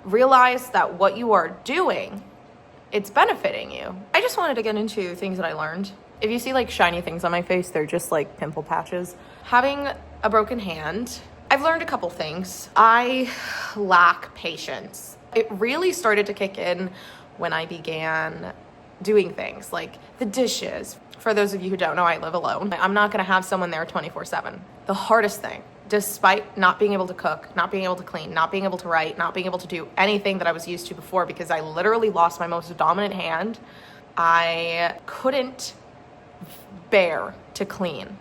realize that what you are doing, it's benefiting you. I just wanted to get into things that I learned. If you see like shiny things on my face, they're just like pimple patches. Having a broken hand, I've learned a couple things. I lack patience. It really started to kick in when I began doing things like the dishes. For those of you who don't know, I live alone. I'm not gonna have someone there 24/7. The hardest thing, despite not being able to cook, not being able to clean, not being able to write, not being able to do anything that I was used to before because I literally lost my most dominant hand, I couldn't bear to clean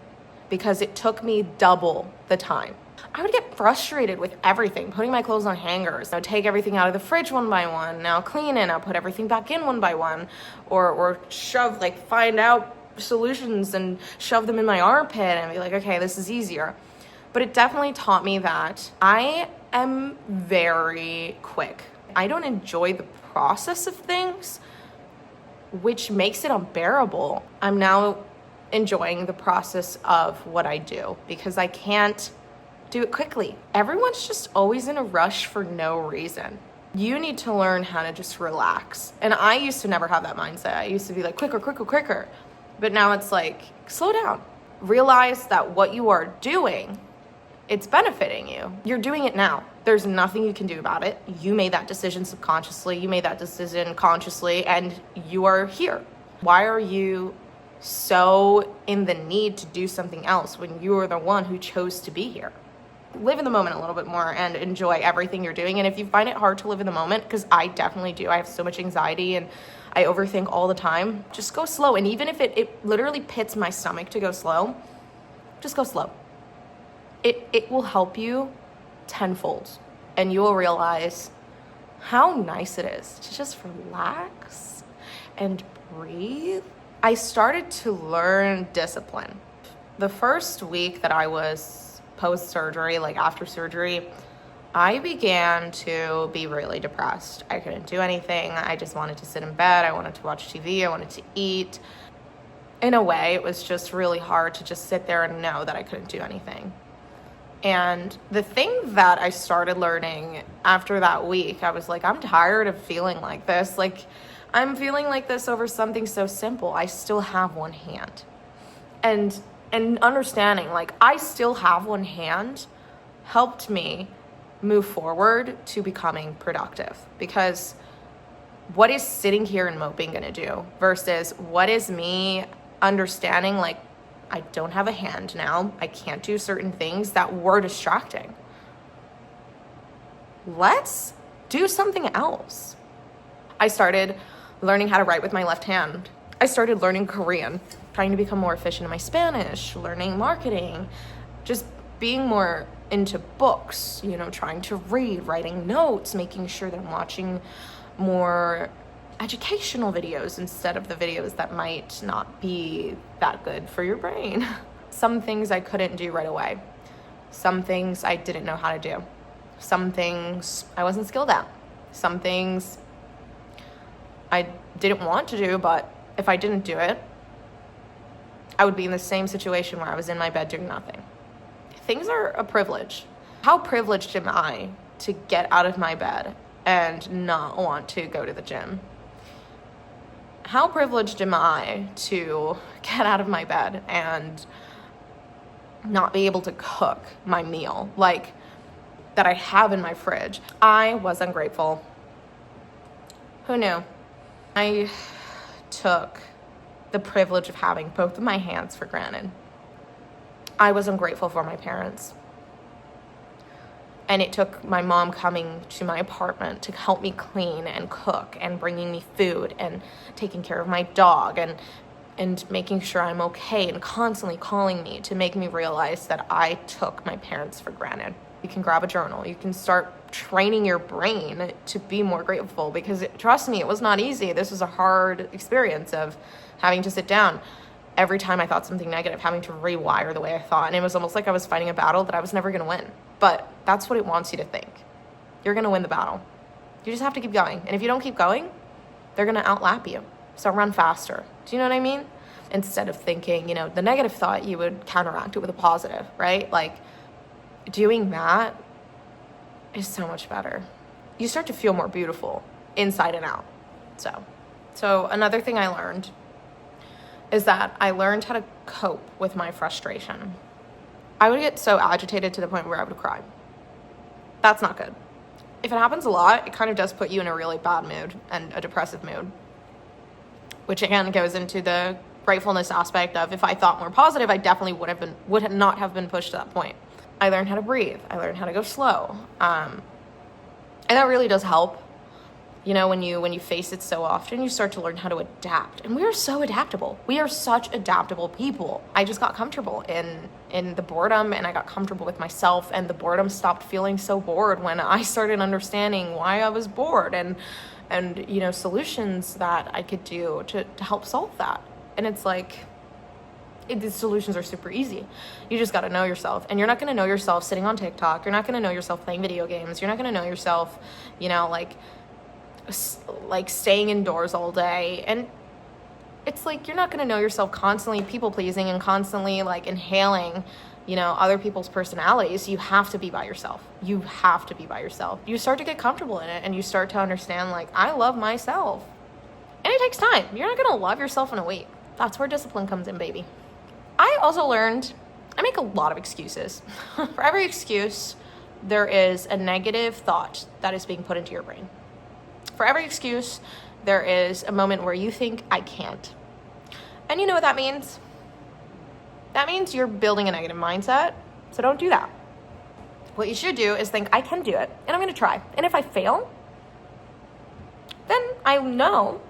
because it took me double the time. I would get frustrated with everything, putting my clothes on hangers. I would take everything out of the fridge one by one, now clean it, I'll put everything back in one by one, or shove, like find out solutions and shove them in my armpit and be like, okay, this is easier. But it definitely taught me that I am very quick. I don't enjoy the process of things, which makes it unbearable. I'm now enjoying the process of what I do because I can't do it quickly. Everyone's just always in a rush for no reason. You need to learn how to just relax. And I used to never have that mindset. I used to be like, quicker, quicker, quicker. But now it's like, slow down. Realize that what you are doing, it's benefiting you. You're doing it now. There's nothing you can do about it. You made that decision subconsciously. You made that decision consciously, and you are here. Why are you so in the need to do something else when you are the one who chose to be here? Live in the moment a little bit more and enjoy everything you're doing. And if you find it hard to live in the moment, because I definitely do, I have so much anxiety and I overthink all the time, just go slow. And even if it literally pits my stomach to go slow, just go slow. It will help you tenfold, and you will realize how nice it is to just relax and breathe. I started to learn discipline. The first week that I was post-surgery, like after surgery, I began to be really depressed. I couldn't do anything. I just wanted to sit in bed. I wanted to watch TV. I wanted to eat. In a way, it was just really hard to just sit there and know that I couldn't do anything. And the thing that I started learning after that week, I was like, I'm tired of feeling like this. Like, I'm feeling like this over something so simple. I still have one hand. And understanding, like, I still have one hand helped me move forward to becoming productive. Because what is sitting here and moping gonna do versus what is me understanding, like, I don't have a hand now. I can't do certain things that were distracting. Let's do something else. I started learning how to write with my left hand. I started learning Korean, trying to become more efficient in my Spanish, learning marketing, just being more into books, trying to read, writing notes, making sure that I'm watching more educational videos instead of the videos that might not be that good for your brain. Some things I couldn't do right away. Some things I didn't know how to do. Some things I wasn't skilled at. Some things I didn't want to do, but if I didn't do it, I would be in the same situation where I was in my bed doing nothing. Things are a privilege. How privileged am I to get out of my bed and not want to go to the gym? How privileged am I to get out of my bed and not be able to cook my meal, like that I have in my fridge? I was ungrateful. Who knew? I took the privilege of having both of my hands for granted. I was ungrateful for my parents. And it took my mom coming to my apartment to help me clean and cook and bringing me food and taking care of my dog and making sure I'm okay and constantly calling me to make me realize that I took my parents for granted. You can grab a journal. You can start training your brain to be more grateful because trust me, it was not easy. This was a hard experience of having to sit down every time I thought something negative, having to rewire the way I thought. And it was almost like I was fighting a battle that I was never going to win. But that's what it wants you to think. You're going to win the battle. You just have to keep going. And if you don't keep going, they're going to outlap you. So run faster. Do you know what I mean? Instead of thinking, the negative thought, you would counteract it with a positive, right? Like doing that is so much better. you start to feel more beautiful inside and out. So another thing I learned is that I learned how to cope with my frustration. I would get so agitated to the point where I would cry. That's not good. If it happens a lot, it kind of does put you in a really bad mood and a depressive mood, which again goes into the gratefulness aspect of, if I thought more positive, I definitely would not have been pushed to that point. I learned how to breathe. I learned how to go slow. And that really does help. You know, when you face it so often, you start to learn how to adapt. And we are so adaptable. We are such adaptable people. I just got comfortable in the boredom, and I got comfortable with myself, and the boredom stopped feeling so bored when I started understanding why I was bored and you know, solutions that I could do to help solve that. And it's like, the solutions are super easy. You just got to know yourself. And you're not going to know yourself sitting on TikTok. You're not going to know yourself playing video games. You're not going to know yourself, you know, like staying indoors all day. And it's like, you're not going to know yourself constantly people pleasing and constantly like inhaling, you know, other people's personalities. You have to be by yourself. You have to be by yourself. You start to get comfortable in it, and you start to understand, like, I love myself. And it takes time. You're not going to love yourself in a week. That's where discipline comes in, baby. I also learned I make a lot of excuses. For every excuse, there is a negative thought that is being put into your brain. For every excuse, there is a moment where you think, I can't. And you know what that means? That means you're building a negative mindset, so don't do that. What you should do is think, I can do it, and I'm going to try. And if I fail, then I know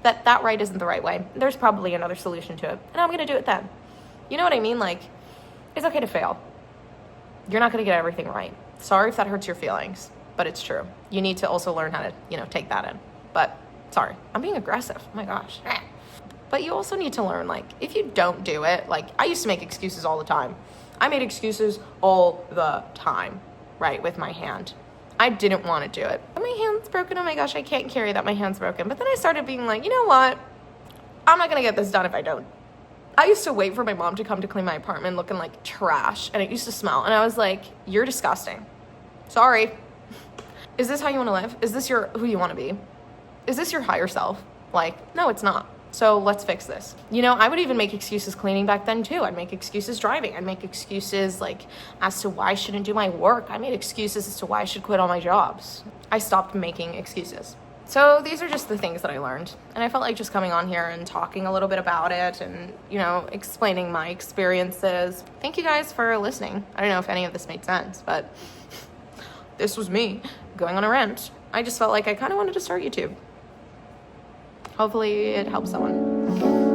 that that right isn't the right way. There's probably another solution to it, and I'm going to do it then. You know what I mean? Like, it's okay to fail. You're not going to get everything right. Sorry if that hurts your feelings, but it's true. You need to also learn how to, you know, take that in. But sorry, I'm being aggressive. Oh my gosh. But you also need to learn, like, if you don't do it, like, I used to make excuses all the time. I made excuses all the time, right, with my hand. I didn't want to do it. My hand's broken. Oh my gosh, I can't carry that. My hand's broken. But then I started being like, you know what? I'm not going to get this done if I don't. I used to wait for my mom to come to clean my apartment looking like trash, and it used to smell. And I was like, you're disgusting. Sorry. Is this how you want to live? Is this who you want to be? Is this your higher self? Like, no, it's not. So let's fix this. You know, I would even make excuses cleaning back then too. I'd make excuses driving. I'd make excuses like as to why I shouldn't do my work. I made excuses as to why I should quit all my jobs. I stopped making excuses. So these are just the things that I learned. And I felt like just coming on here and talking a little bit about it and, you know, explaining my experiences. Thank you guys for listening. I don't know if any of this made sense, but this was me going on a rant. I just felt like I kind of wanted to start YouTube. Hopefully it helps someone.